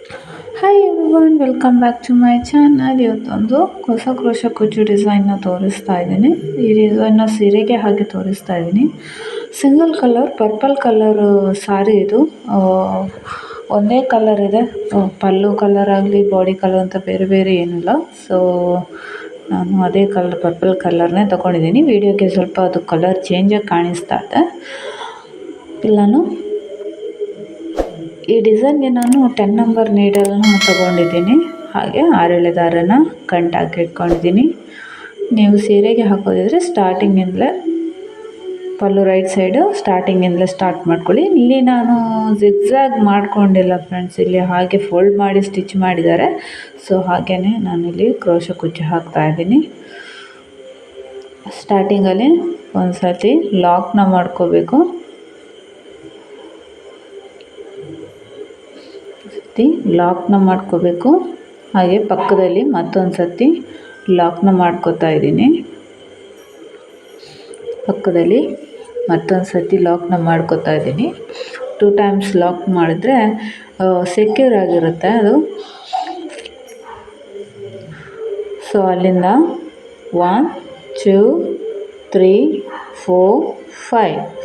Hi everyone, welcome back to my channel. ಇವತ್ತೊಂದು ಹೊಸ crochet ಕುಚ್ಚು ಡಿಸೈನ್ನ ತೋರಿಸ್ತಾ ಇದ್ದೀನಿ. ಈ ಡಿಸೈನ್ನ ಸೀರೆಗೆ ಹಾಗೆ ತೋರಿಸ್ತಾ ಇದ್ದೀನಿ. ಸಿಂಗಲ್ ಕಲರ್ ಪರ್ಪಲ್ ಕಲರ್ ಸಾರಿ ಇದು. ಒಂದೇ ಕಲರ್ ಇದೆ. ಪಲ್ಲು ಕಲರ್ ಆಗಲಿ ಬಾಡಿ ಕಲರ್ ಅಂತ ಬೇರೆ ಬೇರೆ ಏನಿಲ್ಲ. ಸೊ ನಾನು ಅದೇ ಕಲರ್ ಪರ್ಪಲ್ ಕಲರ್ನೇ ತೊಗೊಂಡಿದ್ದೀನಿ. ವಿಡಿಯೋಗೆ ಸ್ವಲ್ಪ ಅದು ಕಲರ್ ಚೇಂಜಾಗಿ ಕಾಣಿಸ್ತಾ ಇದೆ. ನಾನು ಈ ಡಿಸೈನ್ಗೆ ನಾನು 10 ನಂಬರ್ ನೀಡಲ್ನ ತೊಗೊಂಡಿದ್ದೀನಿ. ಹಾಗೆ 6 ದಾರನ ಗಂಟಾಕಿ ಇಟ್ಕೊಂಡಿದ್ದೀನಿ. ನೀವು ಸೀರೆಗೆ ಹಾಕೋದಿದ್ರೆ ಸ್ಟಾರ್ಟಿಂಗಿಂದಲೇ ಪಲ್ಲು ರೈಟ್ ಸೈಡು ಸ್ಟಾರ್ಟಿಂಗಿಂದಲೇ ಸ್ಟಾರ್ಟ್ ಮಾಡ್ಕೊಳ್ಳಿ. ಇಲ್ಲಿ ನಾನು ಜಿಗ್ಜ್ಯಾಗ್ ಮಾಡ್ಕೊಂಡಿಲ್ಲ ಫ್ರೆಂಡ್ಸ್, ಇಲ್ಲಿ ಹಾಗೆ ಫೋಲ್ಡ್ ಮಾಡಿ ಸ್ಟಿಚ್ ಮಾಡಿದ್ದಾರೆ. ಸೊ ಹಾಗೇ ನಾನಿಲ್ಲಿ ಕ್ರೋಶ ಕುಚ್ಚು ಹಾಕ್ತಾಯಿದ್ದೀನಿ. ಸ್ಟಾರ್ಟಿಂಗಲ್ಲಿ ಒಂದು ಸರ್ತಿ ಲಾಕ್ನ ಮಾಡ್ಕೋಬೇಕು. ಲಾಕ್ನ ಮಾಡ್ಕೋಬೇಕು. ಹಾಗೆ ಪಕ್ಕದಲ್ಲಿ ಮತ್ತೊಂದು ಸರ್ತಿ ಲಾಕ್ನ ಮಾಡ್ಕೋತಾ ಇದ್ದೀನಿ. ಪಕ್ಕದಲ್ಲಿ ಮತ್ತೊಂದು ಸರ್ತಿ ಲಾಕ್ನ ಮಾಡ್ಕೋತಾ ಇದ್ದೀನಿ. 2 ಟೈಮ್ಸ್ ಲಾಕ್ ಮಾಡಿದ್ರೆ ಸೆಕ್ಯೂರ್ ಆಗಿರುತ್ತೆ ಅದು. ಸೊ ಅಲ್ಲಿಂದ 1 2 3 4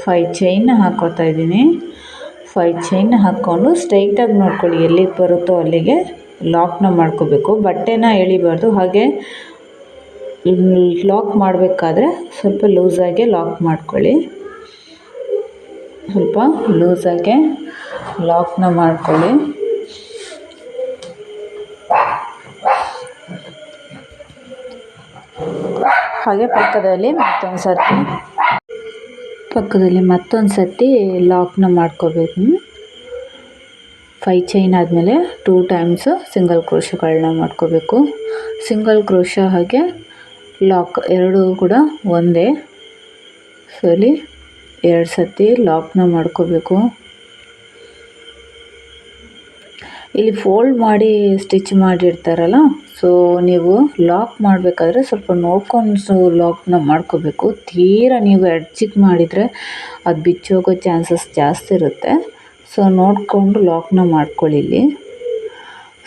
5 ಚೈನ್ನ ಹಾಕೋತಾ ಇದ್ದೀನಿ. 5 ಚೈನ್ ಹಾಕ್ಕೊಂಡು ಸ್ಟ್ರೈಟಾಗಿ ನೋಡ್ಕೊಳ್ಳಿ, ಎಲ್ಲಿಗೆ ಬರುತ್ತೋ ಅಲ್ಲಿಗೆ ಲಾಕ್ನ ಮಾಡ್ಕೋಬೇಕು. ಬಟ್ಟೆನ ಎಳಿಬಾರ್ದು. ಹಾಗೆ ಲಾಕ್ ಮಾಡಬೇಕಾದ್ರೆ ಸ್ವಲ್ಪ ಲೂಸಾಗೆ ಲಾಕ್ ಮಾಡ್ಕೊಳ್ಳಿ. ಸ್ವಲ್ಪ ಲೂಸಾಗೆ ಲಾಕ್ನ ಮಾಡ್ಕೊಳ್ಳಿ. ಹಾಗೆ ಪಕ್ಕದಲ್ಲಿ ಮತ್ತೊಂದು ಸರ್ತಿ ಲಾಕ್ನ ಮಾಡ್ಕೋಬೇಕು. 5 ಚೈನ್ ಆದಮೇಲೆ 2 ಟೈಮ್ಸ್ ಸಿಂಗಲ್ ಕ್ರೋಶಗಳನ್ನ ಮಾಡ್ಕೋಬೇಕು. ಸಿಂಗಲ್ ಕ್ರೋಶ ಹಾಗೆ ಲಾಕ್ ಎರಡೂ ಕೂಡ ಒಂದೇ. ಸೊ ಇಲ್ಲಿ 2 ಸರ್ತಿ ಲಾಕ್ನ ಮಾಡ್ಕೋಬೇಕು. ಇಲ್ಲಿ ಫೋಲ್ಡ್ ಮಾಡಿ ಸ್ಟಿಚ್ ಮಾಡಿರ್ತಾರಲ್ಲ, ಸೊ ನೀವು ಲಾಕ್ ಮಾಡಬೇಕಾದ್ರೆ ಸ್ವಲ್ಪ ನೋಡ್ಕೊಂಡು ಲಾಕ್ನ ಮಾಡ್ಕೋಬೇಕು. ತೀರಾ ನೀವು ಎಡ್ಜಿಗೆ ಮಾಡಿದರೆ ಅದು ಬಿಚ್ಚೋಗೋ ಚಾನ್ಸಸ್ ಜಾಸ್ತಿ ಇರುತ್ತೆ. ಸೊ ನೋಡಿಕೊಂಡು ಲಾಕ್ನ ಮಾಡ್ಕೊಳ್ಳಿ ಇಲ್ಲಿ.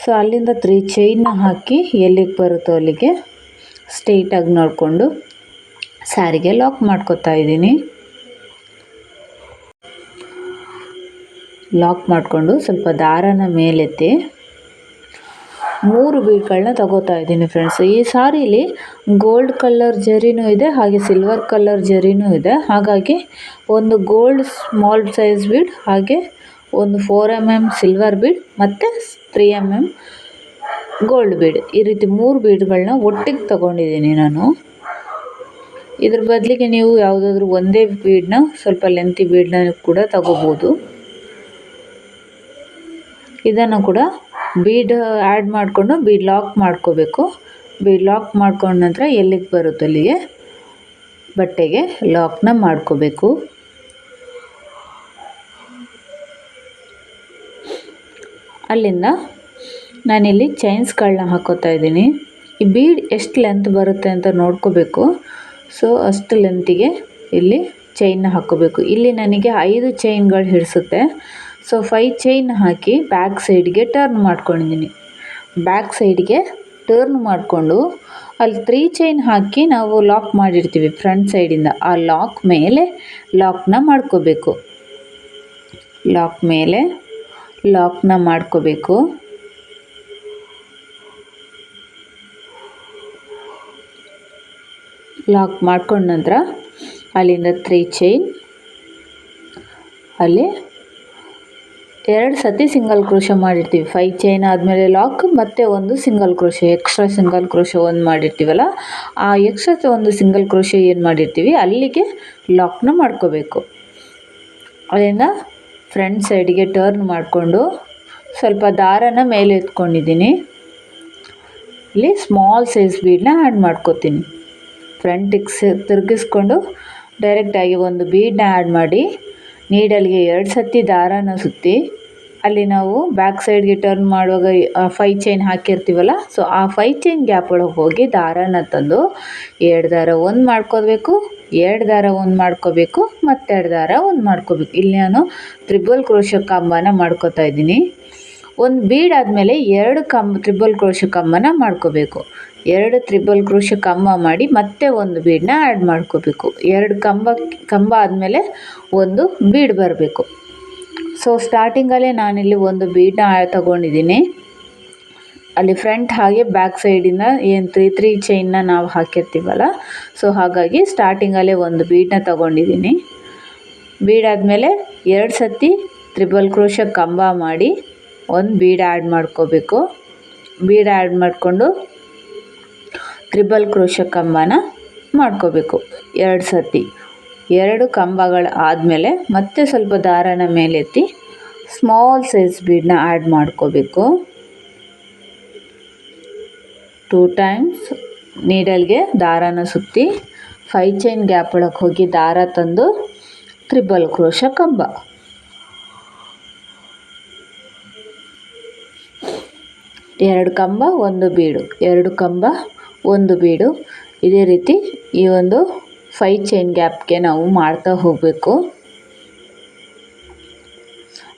ಸೊ ಅಲ್ಲಿಂದ 3 ಚೈನ್ನ ಹಾಕಿ ಎಲ್ಲಿಗೆ ಬರುತ್ತೋ ಅಲ್ಲಿಗೆ ಸ್ಟ್ರೈಟಾಗಿ ನೋಡಿಕೊಂಡು ಸ್ಯಾರಿಗೆ ಲಾಕ್ ಮಾಡ್ಕೋತಾ ಇದ್ದೀನಿ. ಲಾಕ್ ಮಾಡಿಕೊಂಡು ಸ್ವಲ್ಪ ದಾರನ ಮೇಲೆತ್ತಿ 3 ಬೀಡ್ಗಳನ್ನ ತಗೋತಾ ಇದ್ದೀನಿ ಫ್ರೆಂಡ್ಸ್. ಈ ಸಾರೀಲಿ ಗೋಲ್ಡ್ ಕಲರ್ ಜರಿನೂ ಇದೆ, ಹಾಗೆ ಸಿಲ್ವರ್ ಕಲರ್ ಜರಿನೂ ಇದೆ. ಹಾಗಾಗಿ ಒಂದು ಗೋಲ್ಡ್ ಸ್ಮಾಲ್ ಸೈಜ್ ಬೀಡ್, ಹಾಗೆ ಒಂದು 4 mm ಸಿಲ್ವರ್ ಬೀಡ್ ಮತ್ತು 3 mm ಗೋಲ್ಡ್ ಬೀಡ್, ಈ ರೀತಿ 3 ಬೀಡ್ಗಳನ್ನ ಒಟ್ಟಿಗೆ ತಗೊಂಡಿದ್ದೀನಿ ನಾನು. ಇದ್ರ ಬದಲಿಗೆ ನೀವು ಯಾವುದಾದ್ರೂ ಒಂದೇ ಬೀಡನ್ನ ಸ್ವಲ್ಪ ಲೆಂತಿ ಬೀಡನ್ನ ಕೂಡ ತಗೋಬೋದು. ಇದನ್ನು ಕೂಡ ಬೀಡ್ ಆ್ಯಡ್ ಮಾಡಿಕೊಂಡು ಬೀಡ್ ಲಾಕ್ ಮಾಡ್ಕೋಬೇಕು. ಬೀಡ್ ಲಾಕ್ ಮಾಡ್ಕೊಂಡ ನಂತರ ಎಲ್ಲಿಗೆ ಬರುತ್ತೋ ಅಲ್ಲಿಗೆ ಬಟ್ಟೆಗೆ ಲಾಕ್ನ ಮಾಡ್ಕೋಬೇಕು. ಅಲ್ಲಿಂದ ನಾನಿಲ್ಲಿ ಚೈನ್ಸ್ಗಳನ್ನ ಹಾಕೋತಾ ಇದ್ದೀನಿ. ಈ ಬೀಡ್ ಎಷ್ಟು ಲೆಂತ್ ಬರುತ್ತೆ ಅಂತ ನೋಡ್ಕೋಬೇಕು. ಸೊ ಅಷ್ಟು ಲೆಂತಿಗೆ ಇಲ್ಲಿ ಚೈನ್ನ ಹಾಕ್ಕೋಬೇಕು. ಇಲ್ಲಿ ನನಗೆ 5 ಚೈನ್ಗಳು ಹಿಡಿಸುತ್ತೆ. ಸೊ 5 ಚೈನ್ ಹಾಕಿ ಬ್ಯಾಕ್ ಸೈಡ್ಗೆ ಟರ್ನ್ ಮಾಡ್ಕೊಂಡಿದ್ದೀನಿ. ಬ್ಯಾಕ್ ಸೈಡ್ಗೆ ಟರ್ನ್ ಮಾಡಿಕೊಂಡು ಅಲ್ಲಿ 3 ಚೈನ್ ಹಾಕಿ ನಾವು ಲಾಕ್ ಮಾಡಿರ್ತೀವಿ ಫ್ರಂಟ್ ಸೈಡಿಂದ, ಆ ಲಾಕ್ ಮೇಲೆ ಲಾಕ್ನ ಮಾಡ್ಕೋಬೇಕು. ಲಾಕ್ ಮೇಲೆ ಲಾಕ್ನ ಮಾಡ್ಕೋಬೇಕು. ಲಾಕ್ ಮಾಡ್ಕೊಂಡ ನಂತರ ಅಲ್ಲಿಂದ 3 ಚೈನ್, ಅಲ್ಲಿ 2 ಸರ್ತಿ ಸಿಂಗಲ್ ಕ್ರೋಶ ಮಾಡಿರ್ತೀವಿ. 5 ಚೈನ್ ಆದಮೇಲೆ ಲಾಕ್, ಮತ್ತು ಒಂದು single crochet, extra single crochet ಒಂದು ಮಾಡಿರ್ತೀವಲ್ಲ, ಆ ಎಕ್ಸ್ಟ್ರಾ ಒಂದು ಸಿಂಗಲ್ ಕ್ರೋಶ ಏನು ಮಾಡಿರ್ತೀವಿ ಅಲ್ಲಿಗೆ ಲಾಕ್ನ ಮಾಡ್ಕೋಬೇಕು. ಅಲ್ಲಿಂದ ಫ್ರಂಟ್ ಸೈಡಿಗೆ ಟರ್ನ್ ಮಾಡಿಕೊಂಡು ಸ್ವಲ್ಪ ದಾರನ ಮೇಲೆ ಎತ್ಕೊಂಡಿದ್ದೀನಿ. ಇಲ್ಲಿ ಸ್ಮಾಲ್ ಸೈಜ್ ಬೀಡನ್ನ ಆ್ಯಡ್ ಮಾಡ್ಕೋತೀನಿ. ಫ್ರಂಟಿಗೆ ತಿರುಗಿಸ್ಕೊಂಡು ಡೈರೆಕ್ಟಾಗಿ ಒಂದು ಬೀಡನ್ನ ಆ್ಯಡ್ ಮಾಡಿ ನೀಡಲ್ಗೆ 2 ಸರ್ತಿ ದಾರಾನ ಸುತ್ತಿ, ಅಲ್ಲಿ ನಾವು ಬ್ಯಾಕ್ ಸೈಡ್ಗೆ ಟರ್ನ್ ಮಾಡುವಾಗ 5 ಚೈನ್ ಹಾಕಿರ್ತೀವಲ್ಲ, ಸೊ ಆ 5 ಚೈನ್ ಗ್ಯಾಪ್ ಒಳಗೆ ಹೋಗಿ ದಾರಾನ ತಂದು 2 ದಾರ ಒಂದು ಮಾಡ್ಕೋಬೇಕು, 2 ದಾರ ಒಂದು ಮಾಡ್ಕೋಬೇಕು, ಮತ್ತು 2 ದಾರ ಒಂದು ಮಾಡ್ಕೋಬೇಕು. ಇಲ್ಲಿ ನಾನು ತ್ರಿಬಲ್ ಕ್ರೋಶ ಕಂಬನ ಮಾಡ್ಕೋತಾ ಇದ್ದೀನಿ. ಒಂದು ಬೀಡ್ ಆದಮೇಲೆ 2 ಟ್ರಿಬಲ್ ಕ್ರೋಶೆ ಕಂಬನ ಮಾಡ್ಕೋಬೇಕು. 2 ಟ್ರಿಬಲ್ ಕ್ರೋಶೆ ಕಂಬ ಮಾಡಿ ಮತ್ತೆ ಒಂದು ಬೀಡನ್ನ ಆ್ಯಡ್ ಮಾಡ್ಕೋಬೇಕು. 2 ಕಂಬ ಆದಮೇಲೆ ಒಂದು ಬೀಡ್ ಬರಬೇಕು. ಸೊ ಸ್ಟಾರ್ಟಿಂಗಲ್ಲೇ ನಾನಿಲ್ಲಿ ಒಂದು ಬೀಡನ್ನ ತಗೊಂಡಿದ್ದೀನಿ. ಅಲ್ಲಿ ಫ್ರಂಟ್ ಹಾಗೆ ಬ್ಯಾಕ್ ಸೈಡಿಂದ ಏನು 3 ಚೈನ್ನ ನಾವು ಹಾಕಿರ್ತೀವಲ್ಲ, ಸೊ ಹಾಗಾಗಿ ಸ್ಟಾರ್ಟಿಂಗಲ್ಲೇ ಒಂದು ಬೀಡನ್ನ ತಗೊಂಡಿದ್ದೀನಿ. ಬೀಡ್ ಆದಮೇಲೆ 2 ಸತಿ ಟ್ರಿಬಲ್ ಕ್ರೋಶೆ ಕಂಬ ಮಾಡಿ ಒಂದು ಬೀಡ್ ಆ್ಯಡ್ ಮಾಡ್ಕೋಬೇಕು. ಬೀಡ್ ಆ್ಯಡ್ ಮಾಡಿಕೊಂಡು ಟ್ರಿಬಲ್ ಕ್ರೋಶೆ ಕಂಬನ ಮಾಡ್ಕೋಬೇಕು 2 ಸತಿ. 2 ಕಂಬಗಳು ಆದಮೇಲೆ ಮತ್ತೆ ಸ್ವಲ್ಪ ದಾರನ ಮೇಲೆತ್ತಿ ಸ್ಮಾಲ್ ಸೈಜ್ ಬೀಡನ್ನ ಆ್ಯಡ್ ಮಾಡ್ಕೋಬೇಕು. 2 ಟೈಮ್ಸ್ ನೀಡಲ್ಗೆ ದಾರನ ಸುತ್ತಿ 5 ಚೈನ್ ಗ್ಯಾಪ್ ಒಳಗೆ ಹೋಗಿ ದಾರ ತಂದು ಟ್ರಿಬಲ್ ಕ್ರೋಶೆ ಕಂಬ. 2 ಕಂಬ 1 ಬೀಡು, 2 ಕಂಬ 1 ಬೀಡು. ಇದೇ ರೀತಿ ಈ ಒಂದು 5 ಚೈನ್ ಗ್ಯಾಪ್ಗೆ ನಾವು ಮಾಡ್ತಾ ಹೋಗಬೇಕು.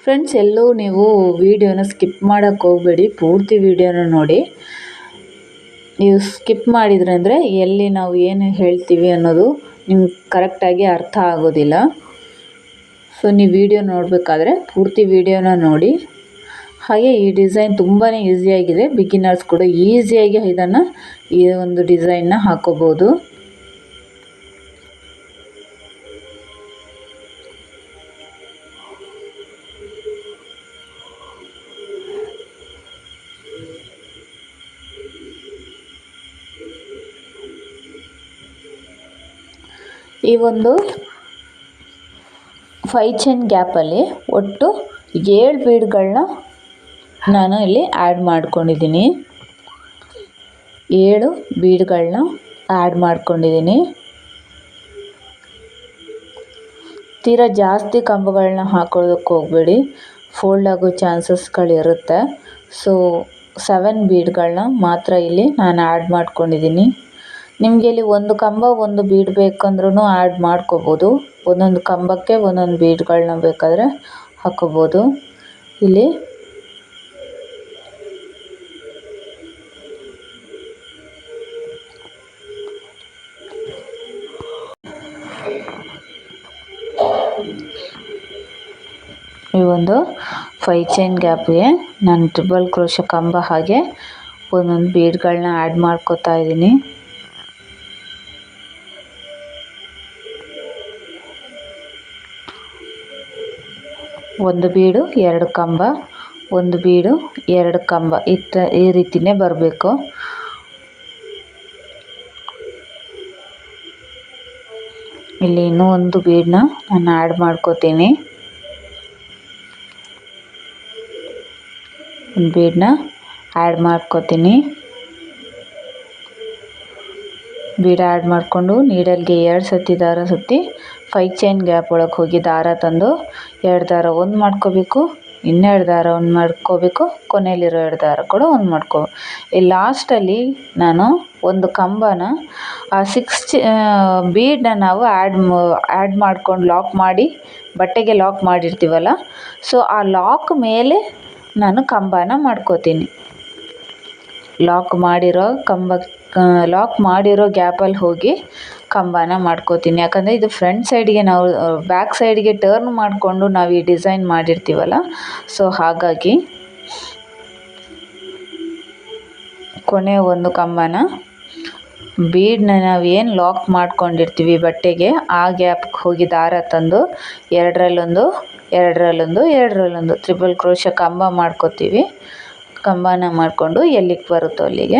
ಫ್ರೆಂಡ್ಸ್, ಎಲ್ಲೂ ನೀವು ವಿಡಿಯೋನ ಸ್ಕಿಪ್ ಮಾಡೋಕ್ಕೆ ಹೋಗಬೇಡಿ, ಪೂರ್ತಿ ವಿಡಿಯೋನ ನೋಡಿ. ನೀವು ಸ್ಕಿಪ್ ಮಾಡಿದ್ರೆ ಅಂದರೆ ಎಲ್ಲಿ ನಾವು ಏನು ಹೇಳ್ತೀವಿ ಅನ್ನೋದು ನಿಮ್ಗೆ ಕರೆಕ್ಟಾಗಿ ಅರ್ಥ ಆಗೋದಿಲ್ಲ. ಸೊ ನೀವು ವಿಡಿಯೋ ನೋಡಬೇಕಾದ್ರೆ ಪೂರ್ತಿ ವಿಡಿಯೋನ ನೋಡಿ. ಹಾಗೆ ಈ ಡಿಸೈನ್ ತುಂಬಾ ಈಸಿಯಾಗಿದೆ, ಬಿಗಿನರ್ಸ್ ಕೂಡ ಈಸಿಯಾಗಿ ಈ ಒಂದು ಡಿಸೈನ್ನ ಹಾಕೋಬೋದು. ಈ ಒಂದು 5 ಚೈನ್ ಗ್ಯಾಪಲ್ಲಿ ಒಟ್ಟು 7 ಬೀಡ್ಗಳನ್ನ ನಾನು ಇಲ್ಲಿ ಆ್ಯಡ್ ಮಾಡ್ಕೊಂಡಿದ್ದೀನಿ. 7 ಬೀಡ್ಗಳನ್ನ ಆ್ಯಡ್ ಮಾಡ್ಕೊಂಡಿದ್ದೀನಿ. ತೀರಾ ಜಾಸ್ತಿ ಕಂಬಗಳನ್ನ ಹಾಕೊಳ್ಳೋದಕ್ಕೆ ಹೋಗಬೇಡಿ, ಫೋಲ್ಡ್ ಆಗೋ ಚಾನ್ಸಸ್ಗಳಿರುತ್ತೆ. ಸೊ 7 ಬೀಡ್ಗಳನ್ನ ಮಾತ್ರ ಇಲ್ಲಿ ನಾನು ಆ್ಯಡ್ ಮಾಡ್ಕೊಂಡಿದ್ದೀನಿ. ನಿಮಗೆ ಇಲ್ಲಿ 1 ಕಂಬ 1 ಬೀಡ್ ಬೇಕಂದ್ರೂ ಆ್ಯಡ್ ಮಾಡ್ಕೋಬೋದು. ಒಂದೊಂದು ಕಂಬಕ್ಕೆ ಒಂದೊಂದು ಬೀಡ್ಗಳನ್ನ ಬೇಕಾದರೆ ಹಾಕೋಬೋದು. ಇಲ್ಲಿ ಈ ಒಂದು 5 ಚೈನ್ ಗ್ಯಾಪ್ಗೆ ನಾನು ಟ್ರಿಬಲ್ ಕ್ರೋಶೆ ಕಂಬ ಹಾಗೆ ಒಂದೊಂದು ಬೀಡ್ಗಳನ್ನ ಆ್ಯಡ್ ಮಾಡ್ಕೋತಾ ಇದ್ದೀನಿ. ಒಂದು ಬೀಡು 2 ಕಂಬ, ಒಂದು ಬೀಡು 2 ಕಂಬ, ಈ ರೀತಿಯೇ ಬರಬೇಕು. ಇಲ್ಲಿ ಇನ್ನೂ ಒಂದು ಬೀಡನ್ನ ನಾನು ಆ್ಯಡ್ ಮಾಡ್ಕೋತೀನಿ. ಒಂದು ಬೀಡನ್ನ ಆ್ಯಡ್ ಮಾಡ್ಕೋತೀನಿ. ಬೀಡ ಆ್ಯಡ್ ಮಾಡಿಕೊಂಡು ನೀಡಲ್ಗೆ 2 ಸತಿ ದಾರ ಸುತ್ತಿ 5 ಚೈನ್ ಗ್ಯಾಪ್ ಒಳಗೆ ಹೋಗಿ ದಾರ ತಂದು 2 ದಾರ ಒಂದು ಮಾಡ್ಕೋಬೇಕು, ಇನ್ನೆರಡು ದಾರ ಒಂದು ಮಾಡ್ಕೋಬೇಕು, ಕೊನೆಯಲ್ಲಿರೋ 2 ದಾರ ಕೂಡ ಒಂದು ಈ ಲಾಸ್ಟಲ್ಲಿ ನಾನು ಒಂದು ಕಂಬನ 6 ಬೀಡನ್ನ ನಾವು ಆ್ಯಡ್ ಮಾಡ್ಕೊಂಡು ಲಾಕ್ ಮಾಡಿ ಬಟ್ಟೆಗೆ ಲಾಕ್ ಮಾಡಿರ್ತೀವಲ್ಲ, ಸೊ ಆ ಲಾಕ್ ಮೇಲೆ ನಾನು ಕಂಬನ ಮಾಡ್ಕೋತೀನಿ. ಲಾಕ್ ಮಾಡಿರೋ ಗ್ಯಾಪಲ್ಲಿ ಹೋಗಿ ಕಂಬನ ಮಾಡ್ಕೋತೀನಿ. ಯಾಕಂದರೆ ಇದು ಫ್ರಂಟ್ ಸೈಡ್ಗೆ ನಾವು ಬ್ಯಾಕ್ ಸೈಡ್ಗೆ ಟರ್ನ್ ಮಾಡಿಕೊಂಡು ನಾವು ಈ ಡಿಸೈನ್ ಮಾಡಿರ್ತೀವಲ್ಲ, ಸೊ ಹಾಗಾಗಿ ಕೊನೆ ಒಂದು ಕಂಬನ ಬೀಡನ್ನ ನಾವು ಏನು ಲಾಕ್ ಮಾಡ್ಕೊಂಡಿರ್ತೀವಿ ಬಟ್ಟೆಗೆ ಆ ಗ್ಯಾಪ್ಗೆ ಹೋಗಿ ದಾರ ತಂದು 2ರಲ್ಲೊಂದು ಟ್ರಿಬಲ್ ಕ್ರೋಶೆ ಕಂಬ ಮಾಡ್ಕೋತೀವಿ. ಕಂಬನ ಮಾಡಿಕೊಂಡು ಎಲ್ಲಿಗೆ ಬರುತ್ತೋ ಅಲ್ಲಿಗೆ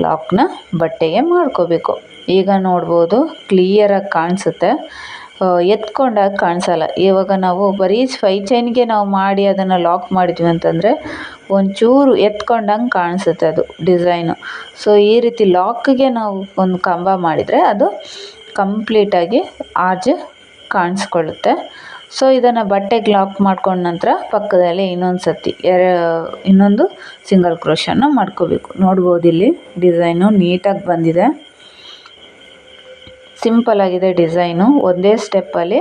ಲಾಕ್ನ ಬಟ್ಟೆಗೆ ಮಾಡ್ಕೋಬೇಕು. ಈಗ ನೋಡ್ಬೋದು ಕ್ಲಿಯರಾಗಿ ಕಾಣಿಸುತ್ತೆ, ಎತ್ಕೊಂಡಾಗ ಕಾಣಿಸಲ್ಲ. ಇವಾಗ ನಾವು ಬರೀ 5 ಚೈನ್ಗೆ ನಾವು ಮಾಡಿ ಅದನ್ನು ಲಾಕ್ ಮಾಡಿದ್ವಿ ಅಂತಂದರೆ ಒಂಚೂರು ಎತ್ಕೊಂಡಂಗೆ ಕಾಣಿಸುತ್ತೆ ಅದು ಡಿಸೈನು. ಸೊ ಈ ರೀತಿ ಲಾಕ್ಗೆ ನಾವು ಒಂದು ಕಂಬ ಮಾಡಿದರೆ ಅದು ಕಂಪ್ಲೀಟಾಗಿ ಆರ್ಚ್ ಕಾಣಿಸ್ಕೊಳ್ಳುತ್ತೆ. ಸೊ ಇದನ್ನು ಬಟ್ಟೆಗೆ ಲಾಕ್ ಮಾಡ್ಕೊಂಡ ನಂತರ ಪಕ್ಕದಲ್ಲಿ ಇನ್ನೊಂದು ಸಿಂಗಲ್ ಕ್ರೋಶನ ಮಾಡ್ಕೋಬೇಕು. ನೋಡ್ಬೋದು ಇಲ್ಲಿ ಡಿಸೈನು ನೀಟಾಗಿ ಬಂದಿದೆ, ಸಿಂಪಲ್ ಆಗಿದೆ ಡಿಸೈನು. ಒಂದೇ ಸ್ಟೆಪ್ಪಲ್ಲಿ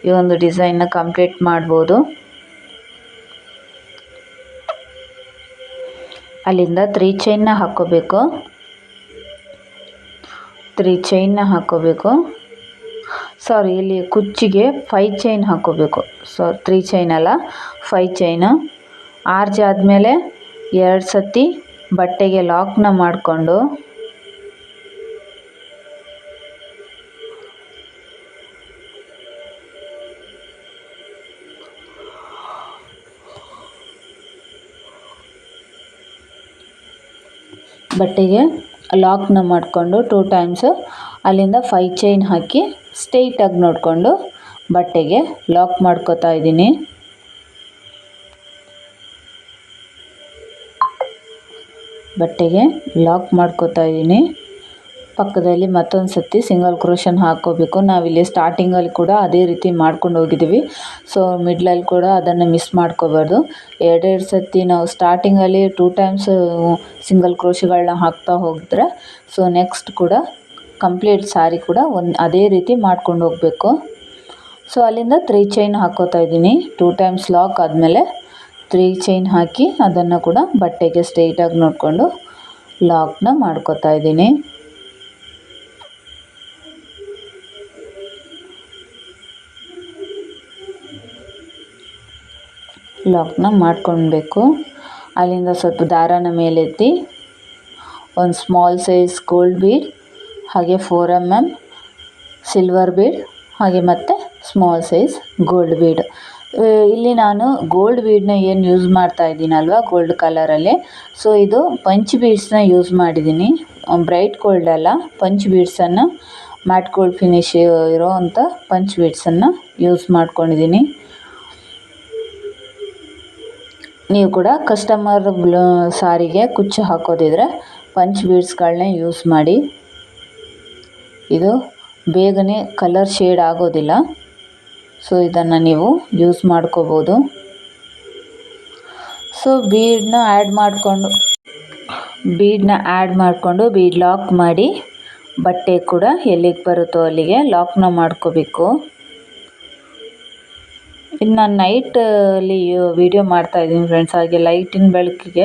ಈ ಒಂದು ಡಿಸೈನ್ನ ಕಂಪ್ಲೀಟ್ ಮಾಡ್ಬೋದು. ಅಲ್ಲಿಂದ 3 ಚೈನ್ನ ಹಾಕ್ಕೋಬೇಕು. 3 ಚೈನ್ನ ಹಾಕ್ಕೋಬೇಕು. ಸಾರಿ, ಇಲ್ಲಿ ಕುಚ್ಚಿಗೆ 5 ಚೈನ್ ಹಾಕ್ಕೋಬೇಕು. 3 ಚೈನ್ ಅಲ್ಲ, 5 ಚೈನು. ಆರ್ಚ್ ಆದಮೇಲೆ 2 ಸತಿ ಬಟ್ಟೆಗೆ ಲಾಕ್ನ ಮಾಡಿಕೊಂಡು ಬಟ್ಟೆಗೆ ಲಾಕ್ನ ಮಾಡಿಕೊಂಡು 2 ಟೈಮ್ಸು ಅಲ್ಲಿಂದ 5 ಚೈನ್ ಹಾಕಿ ಸ್ಟ್ರೈಟಾಗಿ ನೋಡಿಕೊಂಡು ಬಟ್ಟೆಗೆ ಲಾಕ್ ಮಾಡ್ಕೋತಾ ಇದ್ದೀನಿ. ಬಟ್ಟೆಗೆ ಲಾಕ್ ಮಾಡ್ಕೋತಾ ಇದ್ದೀನಿ. ಪಕ್ಕದಲ್ಲಿ ಮತ್ತೊಂದು ಸತಿ ಸಿಂಗಲ್ ಕ್ರೋಶನ್ ಹಾಕ್ಕೋಬೇಕು. ನಾವಿಲ್ಲಿ ಸ್ಟಾರ್ಟಿಂಗಲ್ಲಿ ಕೂಡ ಅದೇ ರೀತಿ ಮಾಡ್ಕೊಂಡು ಹೋಗಿದ್ದೀವಿ. ಸೊ ಮಿಡ್ಲಲ್ಲಿ ಕೂಡ ಅದನ್ನು ಮಿಸ್ ಮಾಡ್ಕೋಬಾರ್ದು. ಎರಡೆರಡು ಸತಿ ನಾವು ಸ್ಟಾರ್ಟಿಂಗಲ್ಲಿ 2 ಟೈಮ್ಸ್ ಸಿಂಗಲ್ ಕ್ರೋಶಗಳನ್ನ ಹಾಕ್ತಾ ಹೋಗಿದ್ರೆ ಸೊ ನೆಕ್ಸ್ಟ್ ಕೂಡ ಕಂಪ್ಲೀಟ್ ಸಾರಿ ಕೂಡ ಅದೇ ರೀತಿ ಮಾಡ್ಕೊಂಡು ಹೋಗಬೇಕು. ಸೊ ಅಲ್ಲಿಂದ 3 ಚೈನ್ ಹಾಕ್ಕೋತಾ ಇದ್ದೀನಿ. 2 ಟೈಮ್ಸ್ ಲಾಕ್ ಆದಮೇಲೆ 3 ಚೈನ್ ಹಾಕಿ ಅದನ್ನು ಕೂಡ ಬಟ್ಟೆಗೆ ಸ್ಟ್ರೈಟಾಗಿ ನೋಡಿಕೊಂಡು ಲಾಕ್ನ ಮಾಡ್ಕೋತಾ ಇದ್ದೀನಿ. ಲಾಕ್ನ ಮಾಡ್ಕೊಳ್ಬೇಕು. ಅಲ್ಲಿಂದ ಸ್ವಲ್ಪ ದಾರಾನ ಮೇಲೆತ್ತಿ ಒಂದು ಸ್ಮಾಲ್ ಸೈಜ್ ಗೋಲ್ಡ್ ಬೀಡ್, ಹಾಗೆ 4 mm ಸಿಲ್ವರ್ ಬೀಡ್, ಹಾಗೆ ಮತ್ತು ಸ್ಮಾಲ್ ಸೈಜ್ ಗೋಲ್ಡ್ ಬೀಡ್. ಇಲ್ಲಿ ನಾನು ಗೋಲ್ಡ್ ಬೀಡನ್ನ ಏನು ಯೂಸ್ ಮಾಡ್ತಾ ಇದ್ದೀನಲ್ವ ಗೋಲ್ಡ್ ಕಲರಲ್ಲಿ, ಸೊ ಇದು ಪಂಚ್ ಬೀಡ್ಸ್ನ ಯೂಸ್ ಮಾಡಿದ್ದೀನಿ. ಬ್ರೈಟ್ ಗೋಲ್ಡ್ ಅಲ್ಲ, ಪಂಚ್ ಬೀಡ್ಸನ್ನು ಮ್ಯಾಟ್ ಗೋಲ್ಡ್ ಫಿನಿಶ್ ಇರೋ ಅಂಥ ಪಂಚ್ ಬೀಡ್ಸನ್ನು ಯೂಸ್ ಮಾಡ್ಕೊಂಡಿದ್ದೀನಿ. ನೀವು ಕೂಡ ಕಸ್ಟಮರ್ ಸಾರಿಗೆ ಕುಚ್ಚು ಹಾಕೋದಿದ್ರೆ ಪಂಚ್ ಬೀಡ್ಸ್ಗಳನ್ನೇ ಯೂಸ್ ಮಾಡಿ. ಇದು ಬೇಗನೆ ಕಲರ್ ಶೇಡ್ ಆಗೋದಿಲ್ಲ. ಸೊ ಇದನ್ನು ನೀವು ಯೂಸ್ ಮಾಡ್ಕೋಬೋದು. ಸೊ ಬೀಡನ್ನ ಆ್ಯಡ್ ಮಾಡಿಕೊಂಡು ಬೀಡ್ ಲಾಕ್ ಮಾಡಿ ಬಟ್ಟೆ ಕೂಡ ಎಲ್ಲಿಗೆ ಬರುತ್ತೋ ಅಲ್ಲಿಗೆ ಲಾಕ್ನ ಮಾಡ್ಕೋಬೇಕು. ಇದು ನಾನು ನೈಟಲ್ಲಿ ವಿಡಿಯೋ ಮಾಡ್ತಾಯಿದ್ದೀನಿ ಫ್ರೆಂಡ್ಸ್, ಹಾಗೆ ಲೈಟಿನ ಬೆಳಕಿಗೆ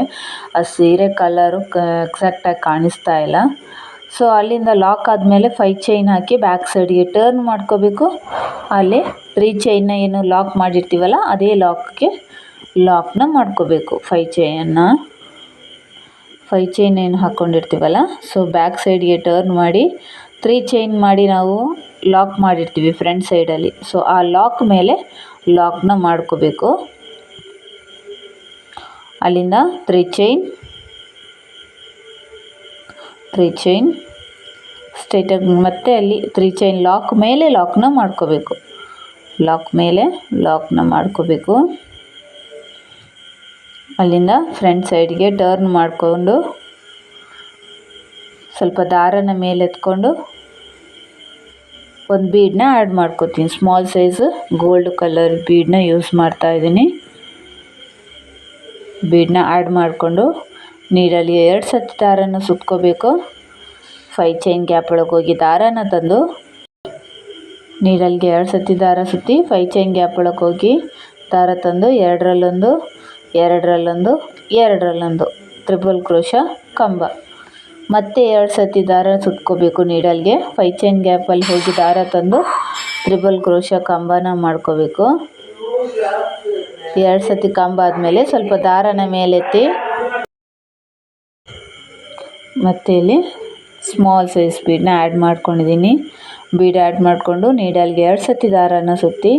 ಆ ಸೀರೆ ಕಲರು ಎಕ್ಸಾಕ್ಟಾಗಿ ಕಾಣಿಸ್ತಾ ಇಲ್ಲ. ಸೊ ಅಲ್ಲಿಂದ ಲಾಕ್ ಆದಮೇಲೆ 5 ಚೈನ್ ಹಾಕಿ ಬ್ಯಾಕ್ ಸೈಡ್ಗೆ ಟರ್ನ್ ಮಾಡ್ಕೋಬೇಕು. ಅಲ್ಲಿ 3 ಚೈನ್ನ ಏನು ಲಾಕ್ ಮಾಡಿರ್ತೀವಲ್ಲ ಅದೇ ಲಾಕ್ನ ಮಾಡ್ಕೋಬೇಕು. 5 ಚೈನ್ ಏನು ಹಾಕ್ಕೊಂಡಿರ್ತೀವಲ್ಲ ಸೊ ಬ್ಯಾಕ್ ಸೈಡ್ಗೆ ಟರ್ನ್ ಮಾಡಿ 3 ಚೈನ್ ಮಾಡಿ ನಾವು ಲಾಕ್ ಮಾಡಿರ್ತೀವಿ ಫ್ರಂಟ್ ಸೈಡಲ್ಲಿ. ಸೊ ಆ ಲಾಕ್ ಮೇಲೆ ಲಾಕ್ನ ಮಾಡ್ಕೋಬೇಕು. ಅಲ್ಲಿಂದ 3 ಚೈನ್ ಸ್ಟ್ರೈಟಾಗಿ ಮತ್ತೆ ಅಲ್ಲಿ 3 ಚೈನ್ ಲಾಕ್ ಮೇಲೆ ಲಾಕ್ನ ಮಾಡ್ಕೋಬೇಕು. ಅಲ್ಲಿಂದ ಫ್ರಂಟ್ ಸೈಡ್ಗೆ ಟರ್ನ್ ಮಾಡಿಕೊಂಡು ಸ್ವಲ್ಪ ದಾರನ ಮೇಲೆ ಎತ್ಕೊಂಡು ಒಂದು ಬೀಡನ್ನ ಆ್ಯಡ್ ಮಾಡ್ಕೋತೀನಿ. ಸ್ಮಾಲ್ ಸೈಜ್ ಗೋಲ್ಡ್ ಕಲರ್ ಬೀಡನ್ನ ಯೂಸ್ ಮಾಡ್ತಾ ಇದ್ದೀನಿ. ಬೀಡನ್ನ ಆ್ಯಡ್ ಮಾಡಿಕೊಂಡು ನೀರಲ್ಲಿ 2 ಸತಿ ದಾರನ ಸುತ್ಕೋಬೇಕು. 5 ಚೈನ್ ಗ್ಯಾಪ್ ಒಳಗೆ ಹೋಗಿ ದಾರನ ತಂದು ನೀರಲ್ಲಿಗೆ 2 ಸತಿ ದಾರ ಸುತ್ತಿ 5 ಚೈನ್ ಗ್ಯಾಪ್ ಒಳಗೆ ಹೋಗಿ ದಾರ ತಂದು ಎರಡರಲ್ಲೊಂದು ಟ್ರಿಪಲ್ ಕ್ರೋಶ ಕಂಬ, ಮತ್ತೆ 2 ಸತಿ ದಾರ ಸುತ್ಕೋಬೇಕು ನೀಡಲ್ಗೆ. 5 ಚೈನ್ ಗ್ಯಾಪಲ್ಲಿ ಹೋಗಿ ದಾರ ತಂದು ಟ್ರಿಪಲ್ ಕ್ರೋಶ ಕಂಬನ ಮಾಡ್ಕೋಬೇಕು. 2 ಸತಿ ಕಂಬ ಆದಮೇಲೆ ಸ್ವಲ್ಪ ದಾರನ ಮೇಲೆತ್ತಿ ಮತ್ತೆ ಇಲ್ಲಿ ಸ್ಮಾಲ್ ಸೈಜ್ ಬೀಡನ್ನ ಆ್ಯಡ್ ಮಾಡ್ಕೊಂಡಿದ್ದೀನಿ. ಬೀಡ್ ಆ್ಯಡ್ ಮಾಡಿಕೊಂಡು ನೀಡಲ್ಗೆ 2 ಸತಿ ದಾರನ ಸುತ್ತಿ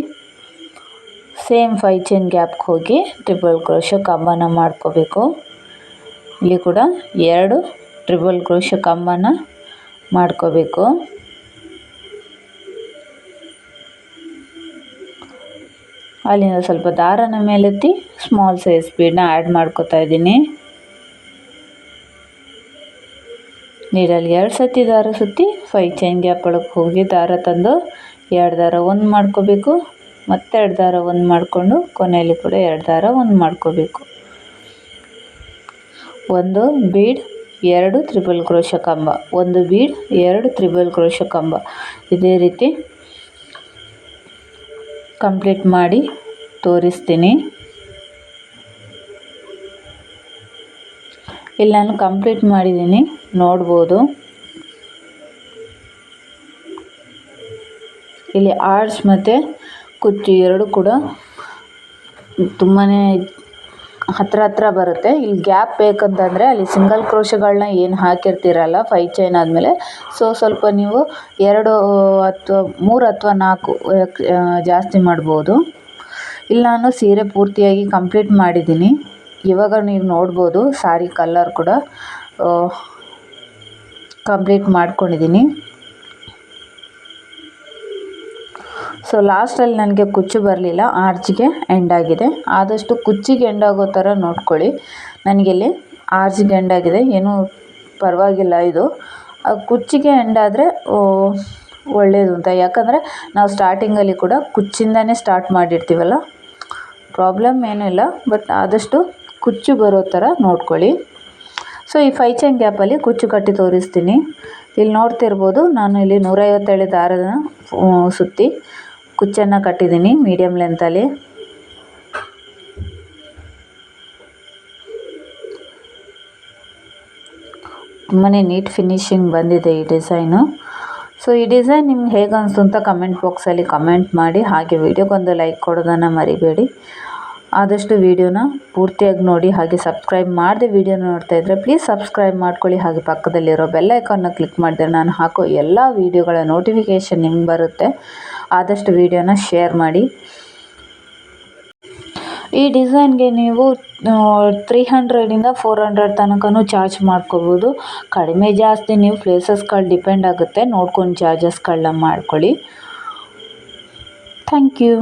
ಸೇಮ್ 5 ಚೈನ್ ಗ್ಯಾಪ್ಗೆ ಹೋಗಿ ಟ್ರಿಪಲ್ ಕ್ರೋಶ ಕಂಬನ ಮಾಡ್ಕೋಬೇಕು. ಇಲ್ಲಿ ಕೂಡ 2 ಟ್ರಿಪಲ್ ಕ್ರೋಶ ಕಂಬನ ಮಾಡ್ಕೋಬೇಕು. ಅಲ್ಲಿಂದ ಸ್ವಲ್ಪ ದಾರನ ಮೇಲೆತ್ತಿ ಸ್ಮಾಲ್ ಸೈಜ್ ಬೀಡನ್ನ ಆ್ಯಡ್ ಮಾಡ್ಕೋತಾ ಇದ್ದೀನಿ. ನೀರಲ್ಲಿ 2 ಸತಿ ದಾರ ಸುತ್ತಿ 5 ಚೈನ್ ಗ್ಯಾಪ್ ಒಳಗೆ ಹೋಗಿ ದಾರ ತಂದು 2 ದಾರ ಒಂದು ಮಾಡ್ಕೋಬೇಕು. ಮತ್ತೆ 2 ದಾರ ಒಂದು ಮಾಡಿಕೊಂಡು ಕೊನೆಯಲ್ಲಿ ಕೂಡ 2 ದಾರ ಒಂದು ಮಾಡ್ಕೋಬೇಕು. 1 ಬೀಡ್ 2 ಟ್ರಿಪಲ್ ಕ್ರೋಶ ಕಂಬ, 1 ಬೀಡ್ 2 ಟ್ರಿಪಲ್ ಕ್ರೋಶ ಕಂಬ, ಇದೇ ರೀತಿ ಕಂಪ್ಲೀಟ್ ಮಾಡಿ ತೋರಿಸ್ತೀನಿ. ಇಲ್ಲಿ ನಾನು ಕಂಪ್ಲೀಟ್ ಮಾಡಿದ್ದೀನಿ, ನೋಡ್ಬೋದು. ಇಲ್ಲಿ ಆರ್ಚ್ ಮತ್ತು ಕುಚ್ಚು ಎರಡು ಕೂಡ ತುಂಬಾ ಹತ್ರ ಬರುತ್ತೆ. ಇಲ್ಲಿ ಗ್ಯಾಪ್ ಬೇಕಂತಂದರೆ ಅಲ್ಲಿ ಸಿಂಗಲ್ ಕ್ರೋಶಗಳನ್ನ ಏನು ಹಾಕಿರ್ತೀರಲ್ಲ 5 ಚೈನ್ ಆದಮೇಲೆ, ಸ್ವಲ್ಪ ನೀವು 2 ಅಥವಾ 3 ಅಥವಾ 4 ಜಾಸ್ತಿ ಮಾಡ್ಬೋದು. ಇಲ್ಲಿ ನಾನು ಸೀರೆ ಪೂರ್ತಿಯಾಗಿ ಕಂಪ್ಲೀಟ್ ಮಾಡಿದ್ದೀನಿ. ಇವಾಗ ನೀವು ನೋಡ್ಬೋದು ಸಾರಿ ಕಲರ್ ಕೂಡ ಕಂಪ್ಲೀಟ್ ಮಾಡ್ಕೊಂಡಿದ್ದೀನಿ. ಲಾಸ್ಟಲ್ಲಿ ನನಗೆ ಕುಚ್ಚು ಬರಲಿಲ್ಲ, ಆರ್ಚ್ಗೆ ಎಂಡ್ ಆಗಿದೆ. ಆದಷ್ಟು ಕುಚ್ಚಿಗೆ ಎಂಡ್ ಆಗೋ ಥರ ನೋಡ್ಕೊಳ್ಳಿ. ನನಗಿಲ್ಲಿ ಆರ್ಚ್ಗೆ ಎಂಡ್ ಆಗಿದೆ, ಏನೂ ಪರವಾಗಿಲ್ಲ. ಇದು ಕುಚ್ಚಿಗೆ ಎಂಡ್ ಆದರೆ ಒಳ್ಳೆಯದು ಅಂತ, ಯಾಕಂದರೆ ನಾವು ಸ್ಟಾರ್ಟಿಂಗಲ್ಲಿ ಕೂಡ ಕುಚ್ಚಿಂದನೇ ಸ್ಟಾರ್ಟ್ ಮಾಡಿರ್ತೀವಲ್ಲ, ಪ್ರಾಬ್ಲಮ್ ಏನೂ ಇಲ್ಲ. ಬಟ್ ಆದಷ್ಟು ಕುಚ್ಚು ಬರೋ ಥರ ನೋಡ್ಕೊಳ್ಳಿ. ಈ 5 ಚೈನ್ ಗ್ಯಾಪಲ್ಲಿ ಕುಚ್ಚು ಕಟ್ಟಿ ತೋರಿಸ್ತೀನಿ. ಇಲ್ಲಿ ನೋಡ್ತಿರ್ಬೋದು, ನಾನು ಇಲ್ಲಿ 157 ದಾರದ ಸುತ್ತಿ ಕುಚ್ಚನ್ನು ಕಟ್ಟಿದ್ದೀನಿ ಮೀಡಿಯಮ್ ಲೆಂತಲ್ಲಿ. ತುಂಬಾ ನೀಟ್ ಫಿನಿಶಿಂಗ್ ಬಂದಿದೆ ಈ ಡಿಸೈನು. ಈ ಡಿಸೈನ್ ನಿಮ್ಗೆ ಹೇಗೆ ಅನಿಸ್ತು ಅಂತ ಕಮೆಂಟ್ ಬಾಕ್ಸಲ್ಲಿ ಕಮೆಂಟ್ ಮಾಡಿ. ಹಾಗೆ ವಿಡಿಯೋಗೊಂದು ಲೈಕ್ ಕೊಡೋದನ್ನು ಮರಿಬೇಡಿ. ಆದಷ್ಟು ವಿಡಿಯೋನ ಪೂರ್ತಿಯಾಗಿ ನೋಡಿ. ಹಾಗೆ ಸಬ್ಸ್ಕ್ರೈಬ್ ಮಾಡದೆ ವಿಡಿಯೋ ನೋಡ್ತಾ ಇದ್ದರೆ ಪ್ಲೀಸ್ ಸಬ್ಸ್ಕ್ರೈಬ್ ಮಾಡ್ಕೊಳ್ಳಿ. ಹಾಗೆ ಪಕ್ಕದಲ್ಲಿರೋ ಬೆಲ್ ಐಕಾನ್ನ ಕ್ಲಿಕ್ ಮಾಡಿದ್ರೆ ನಾನು ಹಾಕೋ ಎಲ್ಲ ವೀಡಿಯೋಗಳ ನೋಟಿಫಿಕೇಷನ್ ನಿಮ್ಗೆ ಬರುತ್ತೆ. ಆದಷ್ಟು ವಿಡಿಯೋನ ಶೇರ್ ಮಾಡಿ. ಈ ಡಿಸೈನ್ಗೆ ನೀವು 300ಇಂದ 400 ತನಕನೂ ಚಾರ್ಜ್ ಮಾಡ್ಕೋಬೋದು. ಕಡಿಮೆ ಜಾಸ್ತಿ ನೀವು ಪ್ಲೇಸಸ್ಗಳು ಡಿಪೆಂಡ್ ಆಗುತ್ತೆ, ನೋಡ್ಕೊಂಡು ಚಾರ್ಜಸ್ಗಳನ್ನ ಮಾಡ್ಕೊಳ್ಳಿ. Thank you.